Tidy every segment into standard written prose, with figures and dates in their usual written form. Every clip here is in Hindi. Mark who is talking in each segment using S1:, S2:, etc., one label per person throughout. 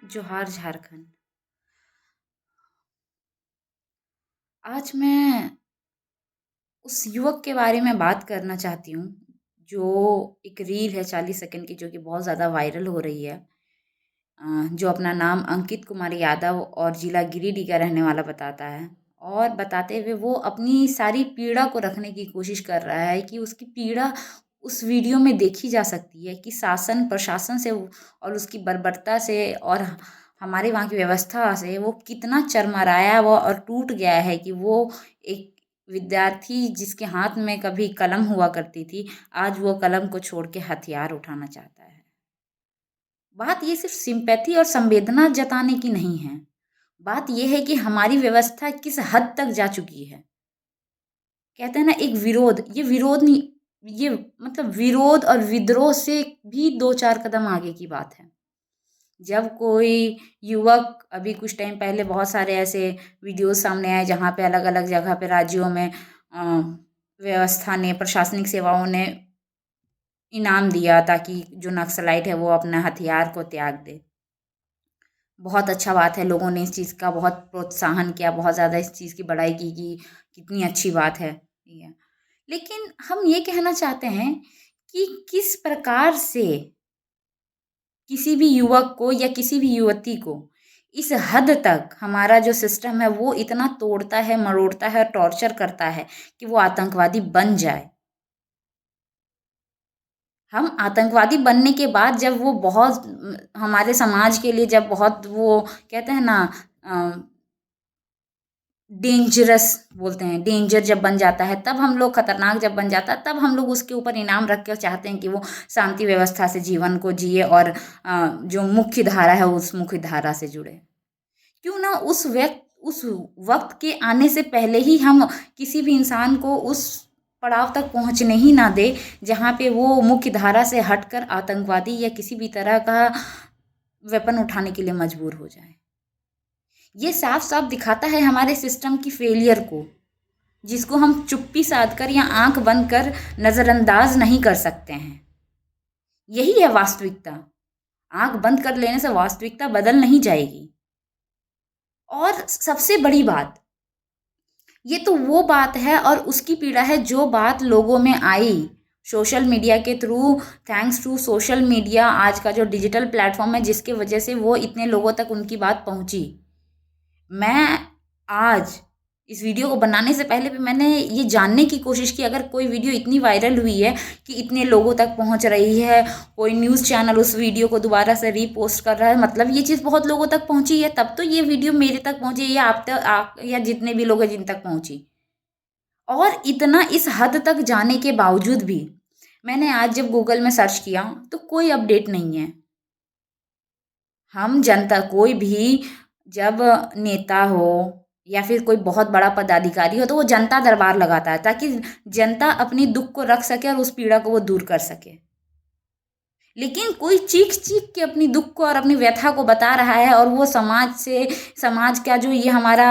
S1: जोहार झारखंड। आज मैं उस युवक के बारे में बात करना चाहती हूँ, जो एक रील है 40 सेकंड की जो कि बहुत ज़्यादा वायरल हो रही है। जो अपना नाम अंकित कुमार यादव और जिला गिरिडीह का रहने वाला बताता है और बताते हुए वो अपनी सारी पीड़ा को रखने की कोशिश कर रहा है कि उसकी पीड़ा उस वीडियो में देखी जा सकती है कि शासन प्रशासन से और उसकी बर्बरता से और हमारे वहाँ की व्यवस्था से वो कितना चरमराया हुआ और टूट गया है कि वो एक विद्यार्थी जिसके हाथ में कभी कलम हुआ करती थी, आज वो कलम को छोड़ के हथियार उठाना चाहता है। बात ये सिर्फ सिंपैथी और संवेदना जताने की नहीं है। बात ये है कि हमारी व्यवस्था किस हद तक जा चुकी है। कहते हैं ना, एक विरोध, ये विरोध नहीं, ये मतलब विरोध और विद्रोह से भी 2-4 कदम आगे की बात है। जब कोई युवक, अभी कुछ टाइम पहले बहुत सारे ऐसे वीडियोज़ सामने आए जहाँ पे अलग-अलग जगह पे राज्यों में व्यवस्था ने, प्रशासनिक सेवाओं ने इनाम दिया ताकि जो नक्सलाइट है वो अपना हथियार को त्याग दे। बहुत अच्छा बात है, लोगों ने इस चीज़ का बहुत प्रोत्साहन किया, बहुत ज़्यादा इस चीज़ की बड़ाई की कि कितनी अच्छी बात है ये। लेकिन हम ये कहना चाहते हैं कि किस प्रकार से किसी भी युवक को या किसी भी युवती को इस हद तक हमारा जो सिस्टम है वो इतना तोड़ता है, मरोड़ता है, टॉर्चर करता है कि वो आतंकवादी बन जाए। हम आतंकवादी बनने के बाद जब वो बहुत हमारे समाज के लिए जब बहुत वो कहते हैं ना, डेंजरस बोलते हैं, डेंजर जब बन जाता है तब हम लोग, खतरनाक जब बन जाता है तब हम लोग उसके ऊपर इनाम रख कर चाहते हैं कि वो शांति व्यवस्था से जीवन को जिए और जो मुख्य धारा है उस मुख्य धारा से जुड़े। क्यों ना उस वक्त के आने से पहले ही हम किसी भी इंसान को उस पड़ाव तक पहुंचने ही ना दे जहाँ पे वो मुख्य धारा से हटकर आतंकवादी या किसी भी तरह का वेपन उठाने के लिए मजबूर हो जाए। ये साफ साफ दिखाता है हमारे सिस्टम की फेलियर को, जिसको हम चुप्पी साध कर या आंख बंद कर नज़रअंदाज नहीं कर सकते हैं। यही है वास्तविकता। आंख बंद कर लेने से वास्तविकता बदल नहीं जाएगी। और सबसे बड़ी बात, ये तो वो बात है और उसकी पीड़ा है जो बात लोगों में आई सोशल मीडिया के through. Thanks to social media, आज का जो डिजिटल प्लेटफॉर्म है जिसके वजह से वो इतने लोगों तक उनकी बात पहुंची। मैं आज इस वीडियो को बनाने से पहले भी मैंने ये जानने की कोशिश की, अगर कोई वीडियो इतनी वायरल हुई है कि इतने लोगों तक पहुंच रही है, कोई न्यूज़ चैनल उस वीडियो को दोबारा से रीपोस्ट कर रहा है, मतलब ये चीज़ बहुत लोगों तक पहुंची है, तब तो ये वीडियो मेरे तक पहुंची या आप तक, या जितने भी लोग हैं जिन तक पहुंची। और इतना इस हद तक जाने के बावजूद भी मैंने आज जब गूगल में सर्च किया तो कोई अपडेट नहीं है। हम जनता, कोई भी जब नेता हो या फिर कोई बहुत बड़ा पदाधिकारी हो तो वो जनता दरबार लगाता है ताकि जनता अपनी दुख को रख सके और उस पीड़ा को वो दूर कर सके। लेकिन कोई चीख चीख के अपनी दुख को और अपनी व्यथा को बता रहा है और वो समाज से, समाज का जो ये हमारा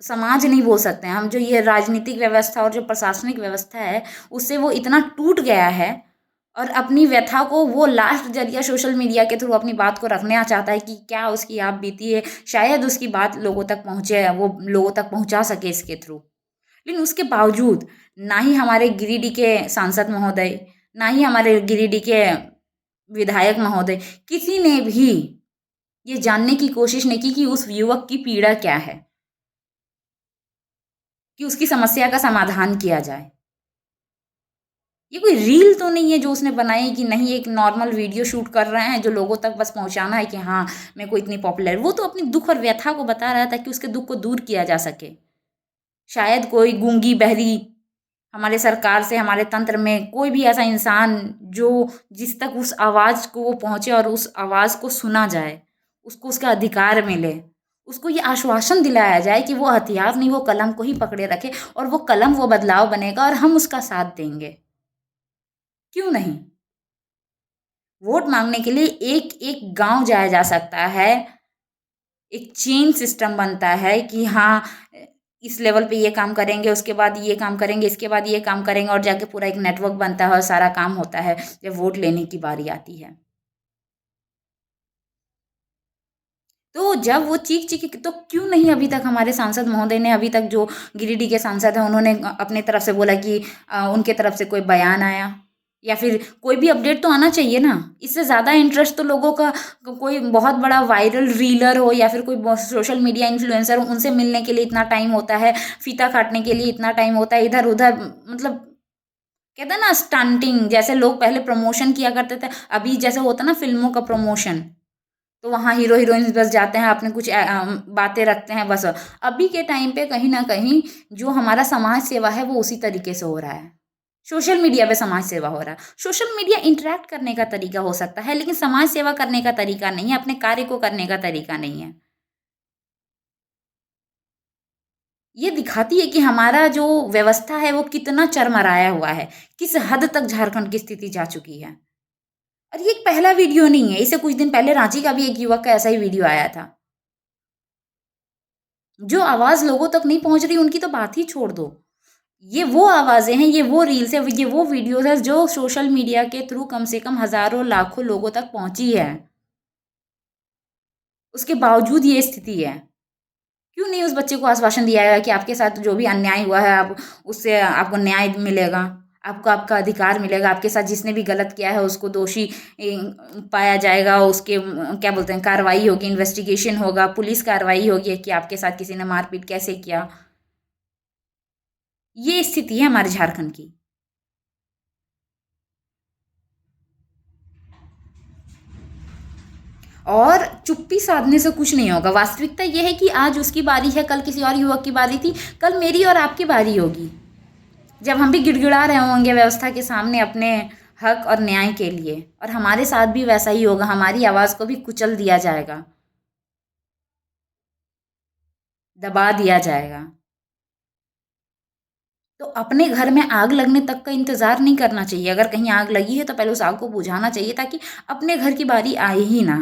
S1: समाज नहीं बोल सकते हैं हम, जो ये राजनीतिक व्यवस्था और जो प्रशासनिक व्यवस्था है उससे वो इतना टूट गया है और अपनी व्यथा को वो लास्ट जरिया सोशल मीडिया के थ्रू अपनी बात को रखना चाहता है कि क्या उसकी आप बीती है, शायद उसकी बात लोगों तक पहुँचे, वो लोगों तक पहुँचा सके इसके थ्रू। लेकिन उसके बावजूद ना ही हमारे गिरिडीह के सांसद महोदय, ना ही हमारे गिरिडीह के विधायक महोदय, किसी ने भी ये जानने की कोशिश नहीं की कि उस युवक की पीड़ा क्या है, कि उसकी समस्या का समाधान किया जाए। ये कोई रील तो नहीं है जो उसने बनाई कि नहीं, एक नॉर्मल वीडियो शूट कर रहे हैं जो लोगों तक बस पहुंचाना है कि हाँ मेरे को इतनी पॉपुलर। वो तो अपनी दुख और व्यथा को बता रहा था कि उसके दुख को दूर किया जा सके। शायद कोई गूंगी बहरी हमारे सरकार से, हमारे तंत्र में कोई भी ऐसा इंसान जो जिस तक उस आवाज़ को वो पहुँचे और उस आवाज़ को सुना जाए, उसको उसका अधिकार मिले, उसको ये आश्वासन दिलाया जाए कि वो हथियार नहीं, वो कलम को ही पकड़े रखे और वो कलम वो बदलाव बनेगा और हम उसका साथ देंगे। क्यों नहीं? वोट मांगने के लिए एक एक गांव जाया जा सकता है, एक चेन सिस्टम बनता है कि हाँ इस लेवल पे ये काम करेंगे, उसके बाद ये काम करेंगे, इसके बाद ये काम करेंगे और जाके पूरा एक नेटवर्क बनता है और सारा काम होता है जब वोट लेने की बारी आती है। तो जब वो चीख-चीख तो क्यों नहीं अभी तक हमारे सांसद महोदय ने अभी तक जो गिरिडीह के सांसद हैं उन्होंने अपनी तरफ से बोला कि उनके तरफ से कोई बयान आया या फिर कोई भी अपडेट तो आना चाहिए ना। इससे ज़्यादा इंटरेस्ट तो लोगों का कोई बहुत बड़ा वायरल रीलर हो या फिर कोई सोशल मीडिया इन्फ्लुएंसर हो उनसे मिलने के लिए इतना टाइम होता है, फीता काटने के लिए इतना टाइम होता है, इधर-उधर मतलब कहते हैं ना स्टंटिंग जैसे लोग पहले प्रमोशन किया करते थे, अभी जैसे होता है ना फ़िल्मों का प्रमोशन। तो वहाँ हीरो-हीरोइन्स बस जाते हैं, अपने कुछ बातें रखते हैं बस। अभी के टाइम पे कहीं न कहीं जो हमारा समाज सेवा है वो उसी तरीके से हो रहा है। सोशल मीडिया पे समाज सेवा हो रहा है। सोशल मीडिया इंटरैक्ट करने का तरीका हो सकता है, लेकिन समाज सेवा करने का तरीका नहीं है, अपने कार्य को करने का तरीका नहीं है। ये दिखाती है कि हमारा जो व्यवस्था है वो कितना चरमराया हुआ है, किस हद तक झारखंड की स्थिति जा चुकी है। और ये एक पहला वीडियो नहीं है, इससे कुछ दिन पहले रांची का भी एक युवक का ऐसा ही वीडियो आया था। जो आवाज़ लोगों तक नहीं पहुँच रही उनकी तो बात ही छोड़ दो। ये वो आवाज़ें हैं, ये वो रील्स हैं, ये वो वीडियोज़ हैं जो सोशल मीडिया के थ्रू कम से कम हज़ारों, लाखों लोगों तक पहुँची है। उसके बावजूद ये स्थिति है। क्यों नहीं उस बच्चे को आश्वासन दिया गया कि आपके साथ जो भी अन्याय हुआ है आप उससे आपको न्याय मिलेगा, आपको आपका अधिकार मिलेगा, आपके साथ जिसने भी गलत किया है उसको दोषी पाया जाएगा, उसके क्या बोलते हैं कार्रवाई होगी, इन्वेस्टिगेशन होगा, पुलिस कार्रवाई होगी कि आपके साथ किसी ने मारपीट कैसे किया। ये स्थिति है हमारे झारखंड की। और चुप्पी साधने से कुछ नहीं होगा। वास्तविकता ये है कि आज उसकी बारी है, कल किसी और युवक की बारी थी, कल मेरी और आपकी बारी होगी। जब हम भी गिड़गिड़ा रहे होंगे व्यवस्था के सामने अपने हक और न्याय के लिए और हमारे साथ भी वैसा ही होगा, हमारी आवाज़ को भी कुचल दिया जाएगा, दबा दिया जाएगा। तो अपने घर में आग लगने तक का इंतज़ार नहीं करना चाहिए। अगर कहीं आग लगी है तो पहले उस आग को बुझाना चाहिए ताकि अपने घर की बारी आए ही ना।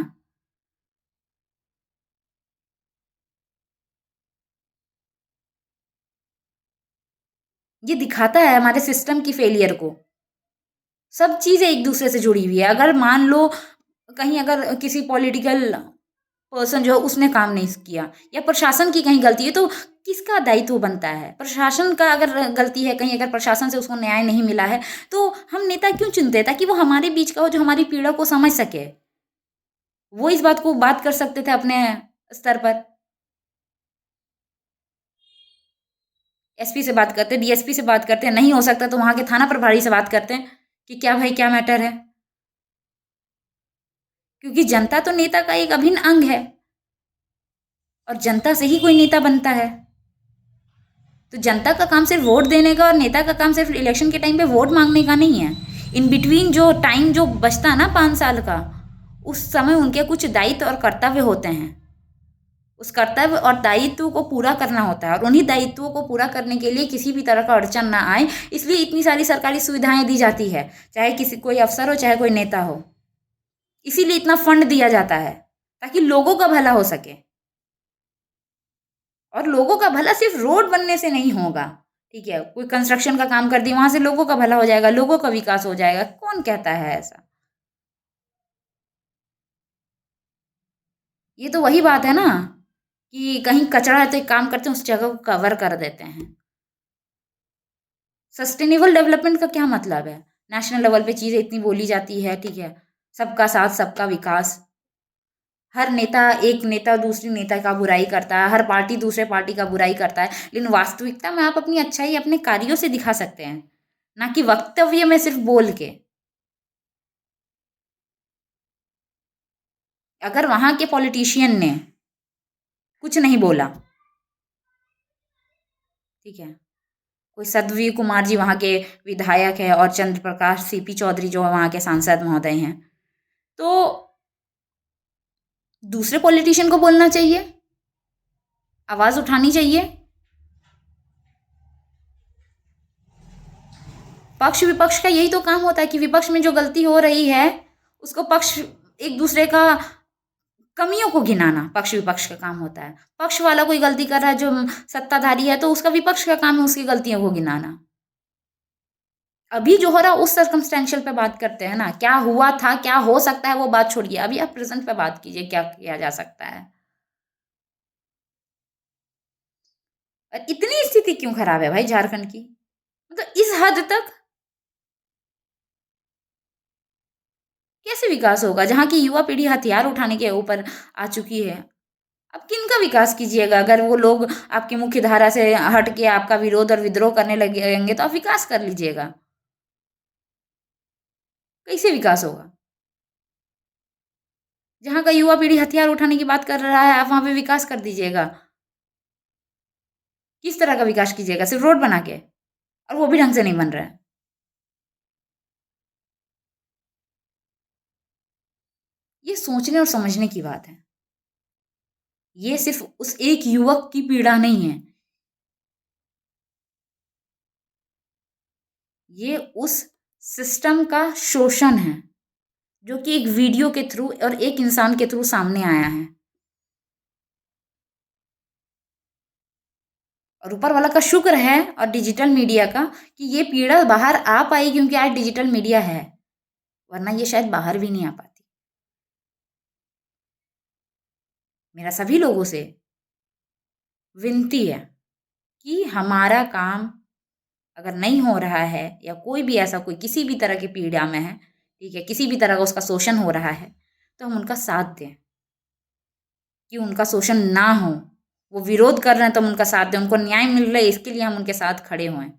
S1: ये दिखाता है हमारे सिस्टम की फेलियर को। सब चीज़ें एक दूसरे से जुड़ी हुई है। अगर मान लो कहीं अगर किसी पॉलिटिकल पर्सन जो है उसने काम नहीं किया या प्रशासन की कहीं गलती है तो किसका दायित्व बनता है? प्रशासन का अगर गलती है कहीं अगर प्रशासन से उसको न्याय नहीं मिला है तो हम नेता क्यों चुनते हैं? ताकि वो हमारे बीच का हो जो हमारी पीड़ा को समझ सके। वो इस बात को बात कर सकते थे अपने स्तर पर। एसपी से बात करते, डीएसपी से बात करते हैं, नहीं हो सकता तो वहाँ के थाना प्रभारी से बात करते हैं कि क्या भाई क्या मैटर है? क्योंकि जनता तो नेता का एक अभिन्न अंग है और जनता से ही कोई नेता बनता है। तो जनता का काम सिर्फ वोट देने का और नेता का काम सिर्फ इलेक्शन के टाइम पे वोट मांगने का नहीं है। इन बिटवीन जो टाइम जो बचता है ना 5 साल का, उस समय उनके कुछ दायित्व और कर्तव्य होते हैं। उस कर्तव्य और दायित्व को पूरा करना होता है और उन्हीं दायित्वों को पूरा करने के लिए किसी भी तरह का अड़चन ना आए, इसलिए इतनी सारी सरकारी सुविधाएं दी जाती है, चाहे किसी कोई अफसर हो चाहे कोई नेता हो। इसीलिए इतना फंड दिया जाता है ताकि लोगों का भला हो सके। और लोगों का भला सिर्फ रोड बनने से नहीं होगा। ठीक है, कोई कंस्ट्रक्शन का काम कर दिया वहां से लोगों का भला हो जाएगा, लोगों का विकास हो जाएगा, कौन कहता है ऐसा? ये तो वही बात है ना कि कहीं कचरा है तो एक काम करते हैं उस जगह को कवर कर देते हैं। सस्टेनेबल डेवलपमेंट का क्या मतलब है? नेशनल लेवल पे चीजें इतनी बोली जाती है, ठीक है, सबका साथ सबका विकास। हर नेता एक नेता दूसरी नेता का बुराई करता है, हर पार्टी दूसरे पार्टी का बुराई करता है, लेकिन वास्तविकता में आप अपनी अच्छाई अपने कार्यों से दिखा सकते हैं, ना कि वक्तव्य में सिर्फ बोल के। अगर वहां के पॉलिटिशियन ने कुछ नहीं बोला, ठीक है, कोई सदवी कुमार जी वहां के विधायक है और चंद्र प्रकाश सीपी चौधरी जो वहां के सांसद महोदय हैं, तो दूसरे पॉलिटिशियन को बोलना चाहिए, आवाज उठानी चाहिए। पक्ष विपक्ष का यही तो काम होता है कि विपक्ष में जो गलती हो रही है उसको पक्ष एक दूसरे का कमियों को गिनाना पक्ष विपक्ष का काम होता है। पक्ष वाला कोई गलती कर रहा है जो सत्ताधारी है तो उसका विपक्ष का काम है उसकी गलतियों को गिनाना। अभी जो हो रहा है उस सर्कमस्टेंशियल पे बात करते हैं ना, क्या हुआ था क्या हो सकता है वो बात छोड़िए, अभी आप प्रेजेंट पे बात कीजिए क्या किया जा सकता है। और इतनी स्थिति क्यों खराब है भाई झारखंड की? मतलब इस हद तक कैसे विकास होगा? जहाँ की युवा पीढ़ी हथियार उठाने के ऊपर आ चुकी है। अब किनका विकास कीजिएगा? अगर वो लोग आपकी मुख्य धारा से हट के आपका विरोध और विद्रोह करने लगेंगे तो आप विकास कर लीजिएगा। कैसे विकास होगा? जहाँ का युवा पीढ़ी हथियार उठाने की बात कर रहा है, आप वहाँ पे विकास कर दीजिएगा। किस तरह का विकास कीजिएगा? सिर्फ रोड बना के? और वो भी ढंग से नहीं बन रहा है। ये सोचने और समझने की बात है। ये सिर्फ उस एक युवक की पीड़ा नहीं है। ये उस सिस्टम का शोषण है, जो कि एक वीडियो के थ्रू और एक इंसान के थ्रू सामने आया है। और ऊपर वाला का शुक्र है और डिजिटल मीडिया का कि ये पीड़ा बाहर आ पाई क्योंकि आज डिजिटल मीडिया है, वरना ये शायद बाहर भी नहीं आ पाती। मेरा सभी लोगों से विनती है कि हमारा काम अगर नहीं हो रहा है या कोई भी ऐसा कोई किसी भी तरह की पीड़ा में है, ठीक है, किसी भी तरह का उसका शोषण हो रहा है, तो हम उनका साथ दें कि उनका शोषण ना हो। वो विरोध कर रहे हैं तो हम उनका साथ दें, उनको न्याय मिल रहा है इसके लिए हम उनके साथ खड़े हों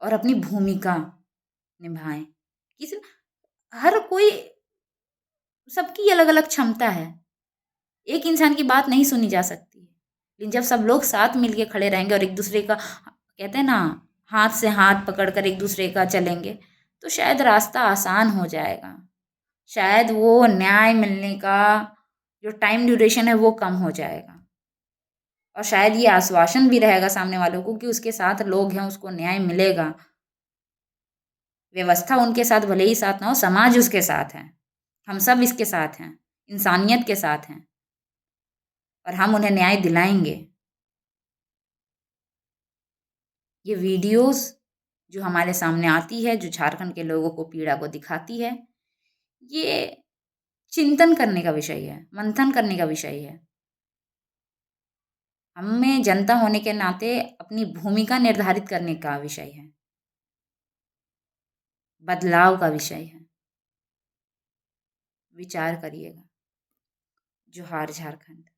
S1: और अपनी भूमिका निभाएं। किसी हर कोई सबकी अलग-अलग क्षमता है। एक इंसान की बात नहीं सुनी जा सकती है। लेकिन जब सब लोग साथ मिलके खड़े रहेंगे और एक-दूसरे का कहते हैं ना, हाथ से हाथ पकड़कर एक-दूसरे का चलेंगे, तो शायद रास्ता आसान हो जाएगा। शायद वो न्याय मिलने का जो टाइम ड्यूरेशन है वो कम हो जाएगा। और शायद ये आश्वासन भी रहेगा सामने वालों को कि उसके साथ लोग हैं, उसको न्याय मिलेगा। व्यवस्था उनके साथ भले ही साथ ना हो, समाज उसके साथ है। हम सब इसके साथ हैं, इंसानियत के साथ हैं और हम उन्हें न्याय दिलाएँगे। ये वीडियोज़ जो हमारे सामने आती है, जो झारखंड के लोगों को पीड़ा को दिखाती है, ये चिंतन करने का विषय है, मंथन करने का विषय है। हमें जनता होने के नाते अपनी भूमिका निर्धारित करने का विषय है, बदलाव का विषय है। विचार करिएगा। जोहार झारखंड।